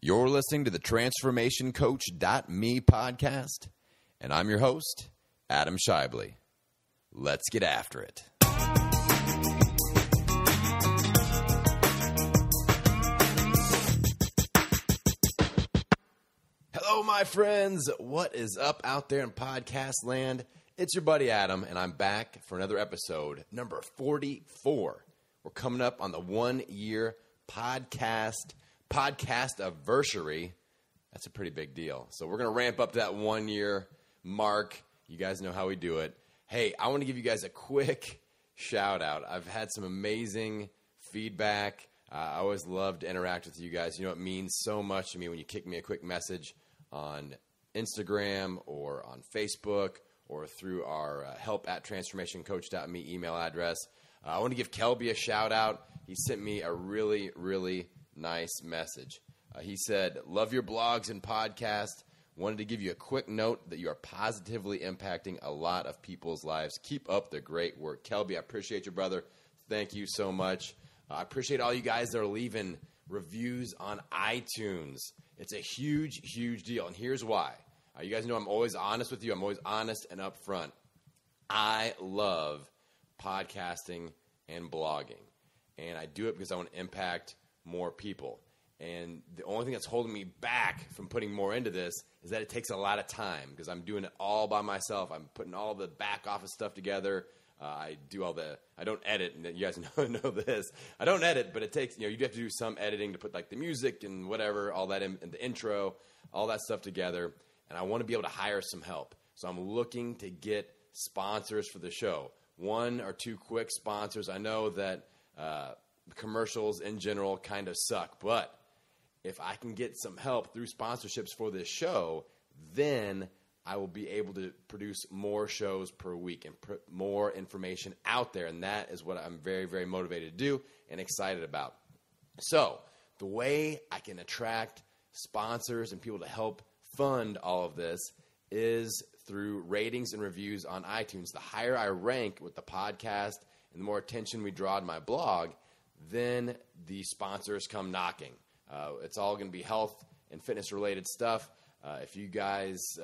You're listening to the TransformationCoach.me podcast, and I'm your host, Adam Shively. Let's get after it. Hello, my friends. What is up out there in podcast land? It's your buddy Adam, and I'm back for another episode, number 44. We're coming up on the 1-year podcast anniversary. That's a pretty big deal. So we're going to ramp up to that 1-year mark. You guys know how we do it. Hey, I want to give you guys a quick shout out. I've had some amazing feedback. I always love to interact with you guys. You know, it means so much to me when you kick me a quick message on Instagram or on Facebook or through our help@transformationcoach.me email address. I want to give Kelby a shout out. He sent me a really, really nice message. He said, love your blogs and podcasts. Wanted to give you a quick note that you are positively impacting a lot of people's lives. Keep up the great work. Kelby, I appreciate you, brother. Thank you so much. I appreciate all you guys that are leaving reviews on iTunes. It's a huge, huge deal, and here's why. You guys know I'm always honest with you. I'm always honest and upfront. I love podcasting and blogging, and I do it because I want to impact more people. And the only thing that's holding me back from putting more into this is that it takes a lot of time because I'm doing it all by myself. I'm putting all the back office stuff together. I don't edit, and you guys know this. I don't edit, but it takes, you have to do some editing to put like the music and whatever, all that in the intro, all that stuff together. And I want to be able to hire some help. So I'm looking to get sponsors for the show. 1 or 2 quick sponsors. I know that commercials in general kind of suck, but if I can get some help through sponsorships for this show, then I will be able to produce more shows per week and put more information out there, and that is what I'm very, very motivated to do and excited about. So the way I can attract sponsors and people to help fund all of this is through ratings and reviews on iTunes. The higher I rank with the podcast and the more attention we draw to my blog, then the sponsors come knocking. It's all going to be health and fitness related stuff. If you guys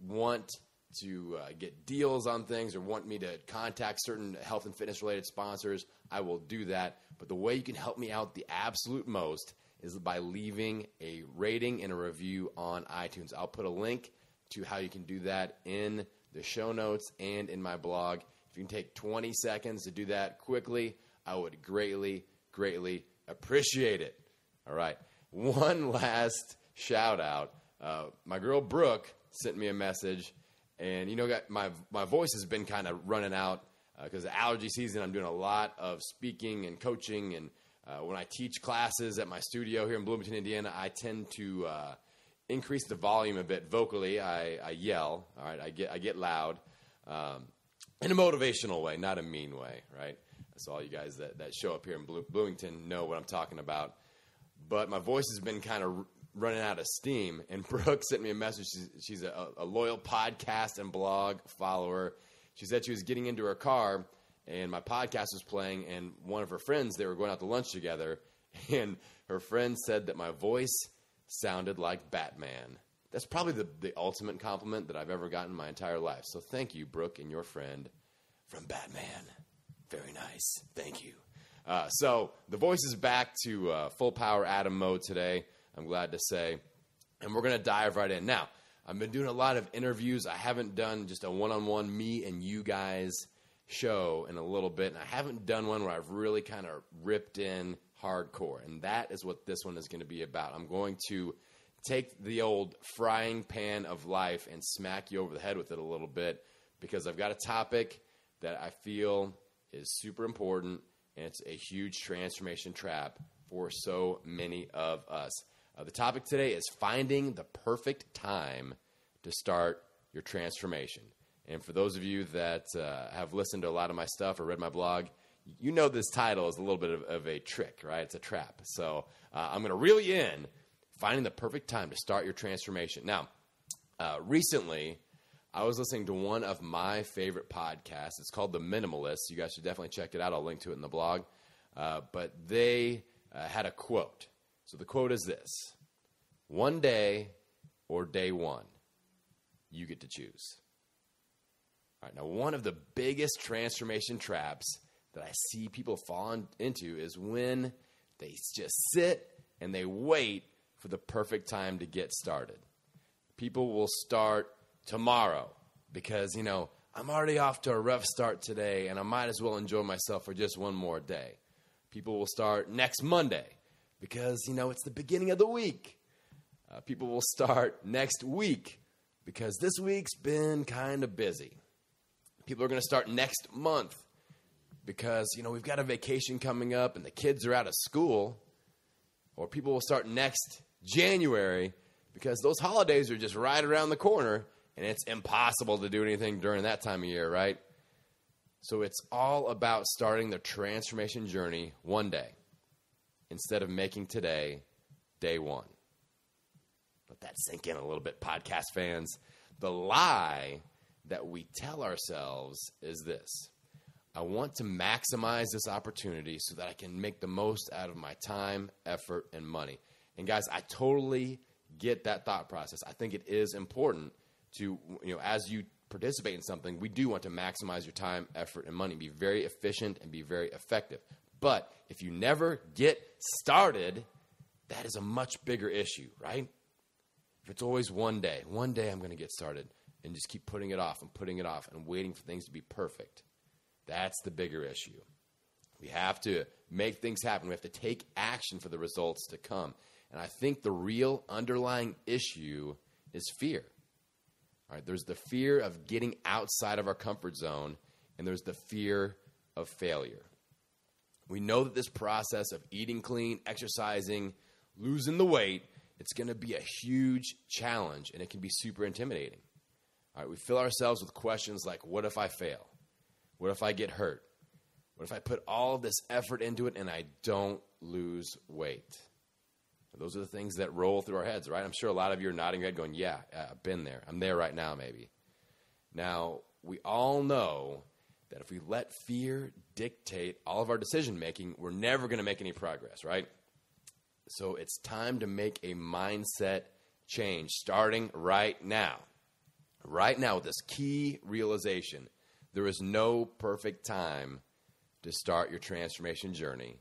want to get deals on things or want me to contact certain health and fitness related sponsors, I will do that. But the way you can help me out the absolute most is by leaving a rating and a review on iTunes. I'll put a link to how you can do that in the show notes and in my blog. If you can take 20 seconds to do that quickly, I would greatly, greatly appreciate it. All right. One last shout out. My girl Brooke sent me a message, and my voice has been kind of running out because of allergy season. I'm doing a lot of speaking and coaching, and when I teach classes at my studio here in Bloomington, Indiana, I tend to increase the volume a bit vocally. I yell. All right. I get loud in a motivational way, not a mean way. Right. So all you guys that show up here in Bloomington know what I'm talking about. But my voice has been kind of running out of steam, and Brooke sent me a message. She's a loyal podcast and blog follower. She said she was getting into her car, and my podcast was playing, and one of her friends, they were going out to lunch together, and her friend said that my voice sounded like Batman. That's probably the ultimate compliment that I've ever gotten in my entire life. So thank you, Brooke, and your friend from Batman. Very nice. Thank you. So the voice is back to full power Adam mode today, I'm glad to say, and we're going to dive right in. Now, I've been doing a lot of interviews. I haven't done just a one-on-one me and you guys show in a little bit, and I haven't done one where I've really kind of ripped in hardcore, and that is what this one is going to be about. I'm going to take the old frying pan of life and smack you over the head with it a little bit because I've got a topic that I feel is super important, and it's a huge transformation trap for so many of us. The topic today is finding the perfect time to start your transformation. And for those of you that have listened to a lot of my stuff or read my blog, you know this title is a little bit of a trick, right? It's a trap. So I'm going to reel you in, finding the perfect time to start your transformation. Now, recently, I was listening to one of my favorite podcasts. It's called The Minimalists. You guys should definitely check it out. I'll link to it in the blog. But they had a quote. So the quote is this: One day or day one, you get to choose. All right, now one of the biggest transformation traps that I see people fall into is when they just sit and they wait for the perfect time to get started. People will start tomorrow because, I'm already off to a rough start today and I might as well enjoy myself for just one more day. People will start next Monday because, it's the beginning of the week. People will start next week because this week's been kind of busy. People are going to start next month because, we've got a vacation coming up and the kids are out of school. Or people will start next January because those holidays are just right around the corner and it's impossible to do anything during that time of year, right? So it's all about starting the transformation journey one day instead of making today day one. Let that sink in a little bit, podcast fans. The lie that we tell ourselves is this: I want to maximize this opportunity so that I can make the most out of my time, effort, and money. And guys, I totally get that thought process. I think it is important to, as you participate in something, we do want to maximize your time, effort, and money, be very efficient and be very effective. But if you never get started, that is a much bigger issue, right? If it's always one day I'm going to get started, and just keep putting it off and waiting for things to be perfect. That's the bigger issue. We have to make things happen. We have to take action for the results to come. And I think the real underlying issue is fear. All right, there's the fear of getting outside of our comfort zone, and there's the fear of failure. We know that this process of eating clean, exercising, losing the weight, it's going to be a huge challenge, and it can be super intimidating. All right, we fill ourselves with questions like, what if I fail? What if I get hurt? What if I put all of this effort into it and I don't lose weight? Those are the things that roll through our heads, right? I'm sure a lot of you are nodding your head going, yeah, I've been there. I'm there right now, maybe. Now, we all know that if we let fear dictate all of our decision-making, we're never going to make any progress, right? So it's time to make a mindset change starting right now. Right now, with this key realization, there is no perfect time to start your transformation journey.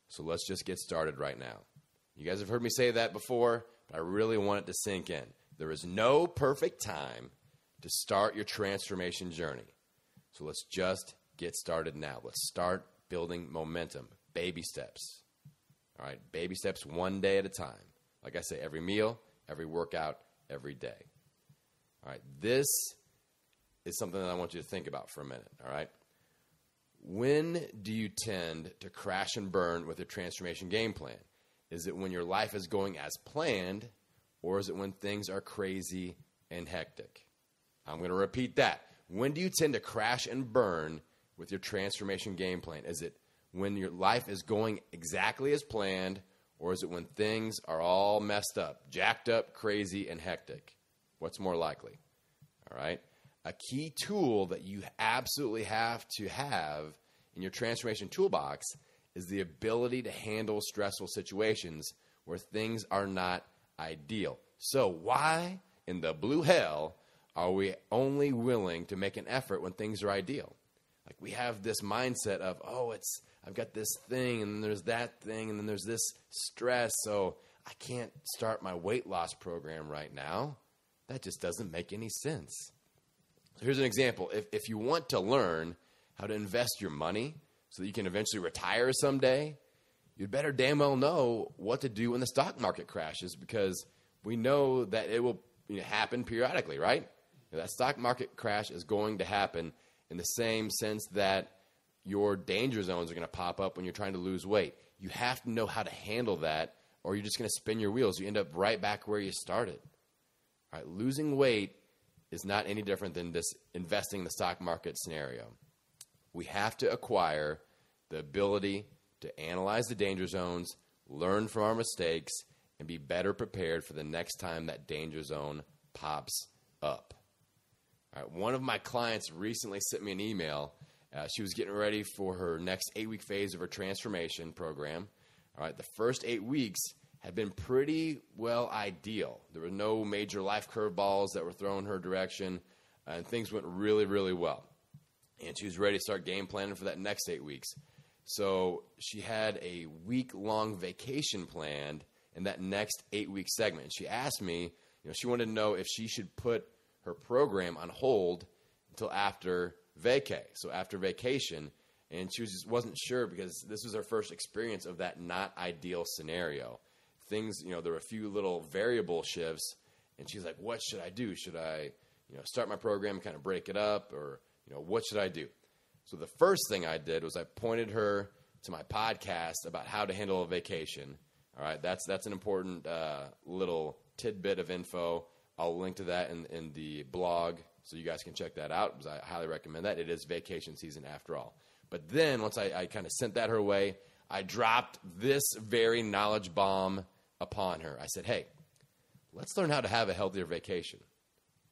So let's just get started right now. You guys have heard me say that before, but I really want it to sink in. There is no perfect time to start your transformation journey. So let's just get started now. Let's start building momentum. Baby steps. All right, baby steps one day at a time. Like I say, every meal, every workout, every day. All right, this is something that I want you to think about for a minute, all right? When do you tend to crash and burn with your transformation game plan? Is it when your life is going as planned, or is it when things are crazy and hectic? I'm going to repeat that. When do you tend to crash and burn with your transformation game plan? Is it when your life is going exactly as planned, or is it when things are all messed up, jacked up, crazy, and hectic? What's more likely? All right? A key tool that you absolutely have to have in your transformation toolbox is the ability to handle stressful situations where things are not ideal. So why in the blue hell are we only willing to make an effort when things are ideal? Like we have this mindset of, I've got this thing, and then there's that thing, and then there's this stress, so I can't start my weight loss program right now. That just doesn't make any sense. So here's an example. If you want to learn how to invest your money so that you can eventually retire someday, you'd better damn well know what to do when the stock market crashes, because we know that it will happen periodically, right? That stock market crash is going to happen in the same sense that your danger zones are going to pop up when you're trying to lose weight. You have to know how to handle that, or you're just going to spin your wheels. You end up right back where you started. All right, losing weight is not any different than this investing in the stock market scenario. We have to acquire the ability to analyze the danger zones, learn from our mistakes, and be better prepared for the next time that danger zone pops up. All right, one of my clients recently sent me an email. She was getting ready for her next 8-week phase of her transformation program. All right, the first 8 weeks had been pretty well ideal. There were no major life curveballs that were thrown her direction, and things went really, really well. And she was ready to start game planning for that next 8 weeks. So she had a week-long vacation planned in that next 8-week segment. And she asked me, she wanted to know if she should put her program on hold until after vacay, so after vacation. And she just wasn't sure because this was her first experience of that not ideal scenario. Things, there were a few little variable shifts, and she's like, what should I do? Should I, start my program, kind of break it up, or, what should I do? So the first thing I did was I pointed her to my podcast about how to handle a vacation. All right, that's an important little tidbit of info. I'll link to that in the blog so you guys can check that out because I highly recommend that. It is vacation season after all. But then once I kind of sent that her way, I dropped this very knowledge bomb upon her. I said, hey, let's learn how to have a healthier vacation.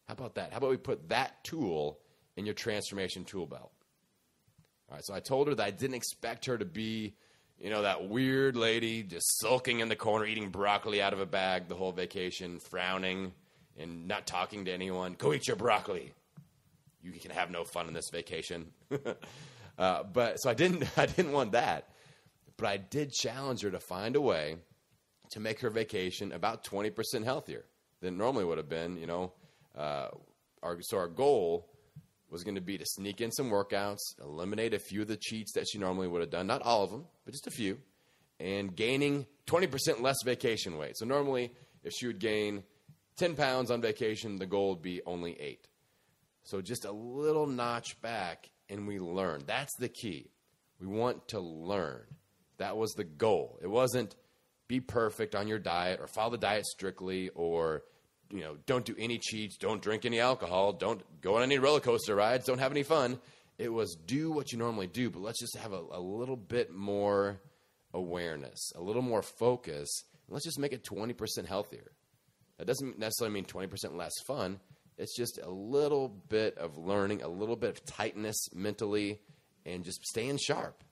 How about that? How about we put that tool in your transformation tool belt? All right, so I told her that I didn't expect her to be, that weird lady just sulking in the corner, eating broccoli out of a bag the whole vacation, frowning and not talking to anyone. Go eat your broccoli. You can have no fun in this vacation. But so I didn't want that. But I did challenge her to find a way to make her vacation about 20% healthier than it normally would have been. Our goal was going to be to sneak in some workouts, eliminate a few of the cheats that she normally would have done, not all of them, but just a few, and gaining 20% less vacation weight. So normally, if she would gain 10 pounds on vacation, the goal would be only 8. So just a little notch back, and we learn. That's the key. We want to learn. That was the goal. It wasn't be perfect on your diet or follow the diet strictly or, don't do any cheats, don't drink any alcohol, don't go on any roller coaster rides, don't have any fun. It was do what you normally do, but let's just have a little bit more awareness, a little more focus. And let's just make it 20% healthier. That doesn't necessarily mean 20% less fun. It's just a little bit of learning, a little bit of tightness mentally, and just staying sharp.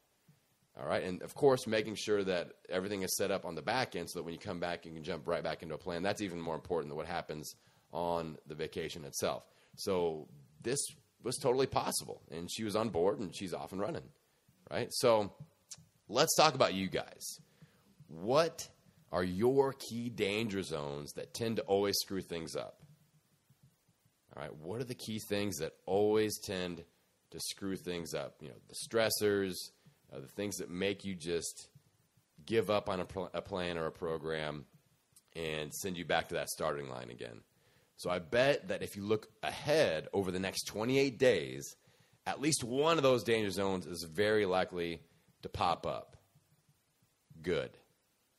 All right, and of course, making sure that everything is set up on the back end so that when you come back, you can jump right back into a plan. That's even more important than what happens on the vacation itself. So this was totally possible, and she was on board, and she's off and running, right? So let's talk about you guys. What are your key danger zones that tend to always screw things up? All right, what are the key things that always tend to screw things up? The stressors, the things that make you just give up on a plan or a program and send you back to that starting line again. So I bet that if you look ahead over the next 28 days, at least one of those danger zones is very likely to pop up. Good.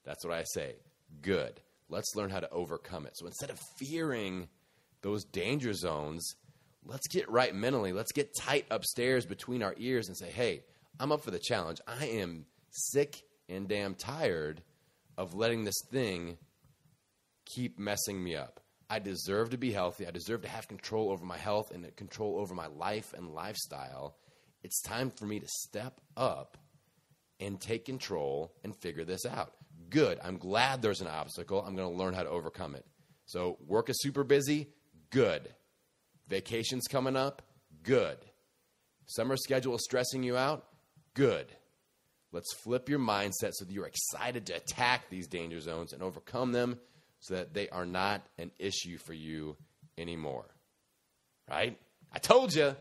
That's what I say. Good. Let's learn how to overcome it. So instead of fearing those danger zones, let's get right mentally. Let's get tight upstairs between our ears and say, hey, I'm up for the challenge. I am sick and damn tired of letting this thing keep messing me up. I deserve to be healthy. I deserve to have control over my health and control over my life and lifestyle. It's time for me to step up and take control and figure this out. Good. I'm glad there's an obstacle. I'm going to learn how to overcome it. So work is super busy. Good. Vacation's coming up. Good. Summer schedule is stressing you out. Good. Let's flip your mindset so that you're excited to attack these danger zones and overcome them so that they are not an issue for you anymore. Right? I told you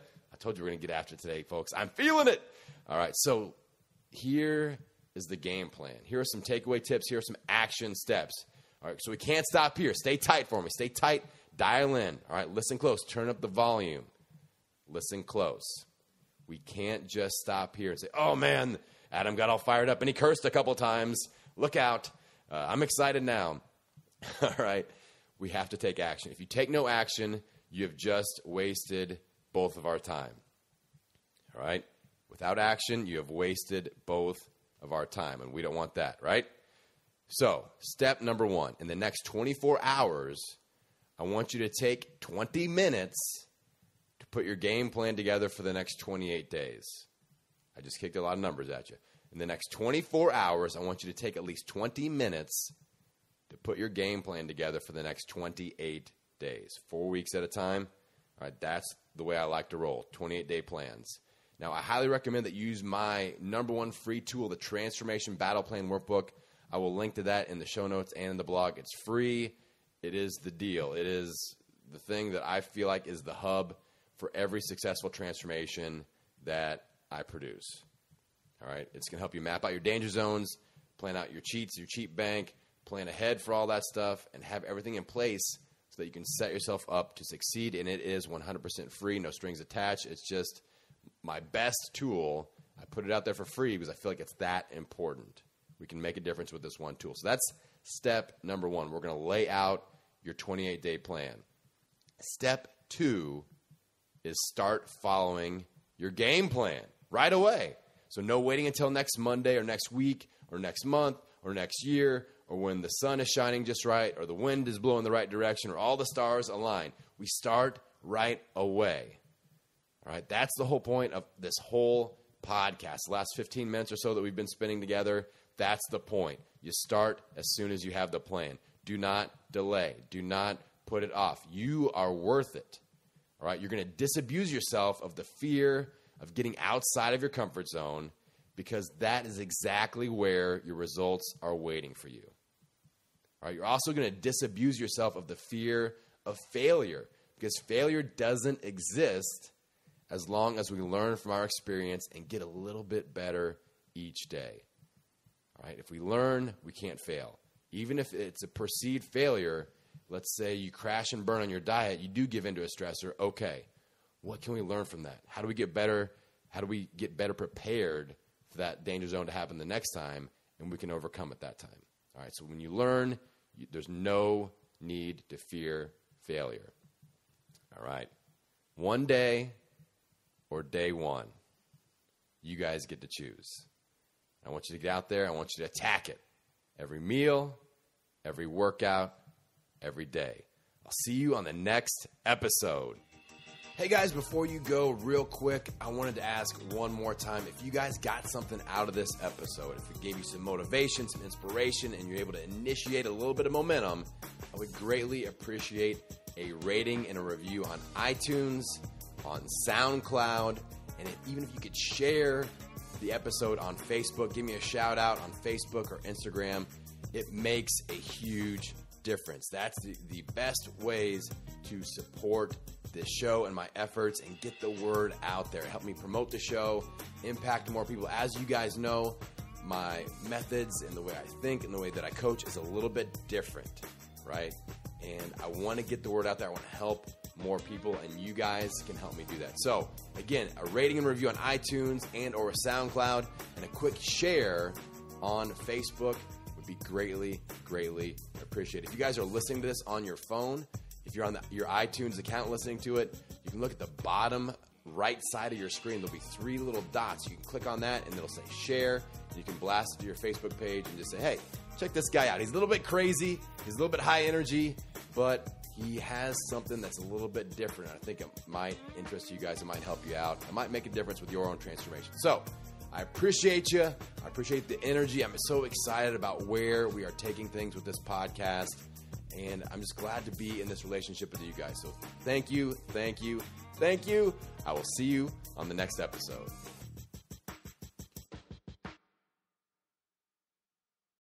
we're going to get after it today, folks. I'm feeling it. All right, so here is the game plan. Here are some takeaway tips. Here are some action steps. All right, so we can't stop here. Stay tight for me. Stay tight. Dial in. All right, listen close. Turn up the volume. Listen close. We can't just stop here and say, oh, man, Adam got all fired up and he cursed a couple times. Look out. I'm excited now. All right. We have to take action. If you take no action, you have just wasted both of our time. All right. Without action, you have wasted both of our time, and we don't want that, right? So step number 1, in the next 24 hours, I want you to take 20 minutes to put your game plan together for the next 28 days. I just kicked a lot of numbers at you. In the next 24 hours, I want you to take at least 20 minutes to put your game plan together for the next 28 days, 4 weeks at a time. All right, that's the way I like to roll, 28-day plans. Now, I highly recommend that you use my number one free tool, the Transformation Battle Plan Workbook. I will link to that in the show notes and in the blog. It's free. It is the deal. It is the thing that I feel like is the hub for every successful transformation that I produce. All right, it's going to help you map out your danger zones, plan out your cheats, your cheat bank, plan ahead for all that stuff, and have everything in place so that you can set yourself up to succeed. And it is 100% free, no strings attached. It's just my best tool. I put it out there for free because I feel like it's that important. We can make a difference with this one tool. So that's step number one. We're going to lay out your 28-day plan. Step 2 is start following your game plan right away. So no waiting until next Monday or next week or next month or next year or when the sun is shining just right or the wind is blowing the right direction or all the stars align. We start right away. All right, that's the whole point of this whole podcast. The last 15 minutes or so that we've been spending together, that's the point. You start as soon as you have the plan. Do not delay. Do not put it off. You are worth it. All right, you're going to disabuse yourself of the fear of getting outside of your comfort zone because that is exactly where your results are waiting for you. All right, you're also going to disabuse yourself of the fear of failure because failure doesn't exist as long as we learn from our experience and get a little bit better each day. All right, if we learn, we can't fail. Even if it's a perceived failure, let's say you crash and burn on your diet, you do give into a stressor. Okay, what can we learn from that? How do we get better? How do we get better prepared for that danger zone to happen the next time, and we can overcome it that time? All right, so when you learn, there's no need to fear failure. All right, one day or day one, you guys get to choose. I want you to get out there. I want you to attack it. Every meal, every workout, every day. I'll see you on the next episode. Hey guys, before you go, real quick, I wanted to ask one more time if you guys got something out of this episode, if it gave you some motivation, some inspiration, and you're able to initiate a little bit of momentum, I would greatly appreciate a rating and a review on iTunes, on SoundCloud, and even if you could share the episode on Facebook, give me a shout out on Facebook or Instagram. It makes a huge difference. That's the best ways to support this show and my efforts and get the word out there. Help me promote the show, impact more people. As you guys know, my methods and the way I think and the way that I coach is a little bit different, right? And I want to get the word out there. I want to help more people, and you guys can help me do that. So, again, a rating and review on iTunes and or SoundCloud and a quick share on Facebook would be greatly, greatly appreciated. If you guys are listening to this on your phone, if you're on your iTunes account listening to it, you can look at the bottom right side of your screen. There'll be 3 little dots. You can click on that, and it'll say share. And you can blast it to your Facebook page and just say, hey, check this guy out. He's a little bit crazy. He's a little bit high energy, but he has something that's a little bit different. I think it might interest you guys. It might help you out. It might make a difference with your own transformation. So I appreciate you. I appreciate the energy. I'm so excited about where we are taking things with this podcast. And I'm just glad to be in this relationship with you guys. So thank you, thank you, thank you. I will see you on the next episode.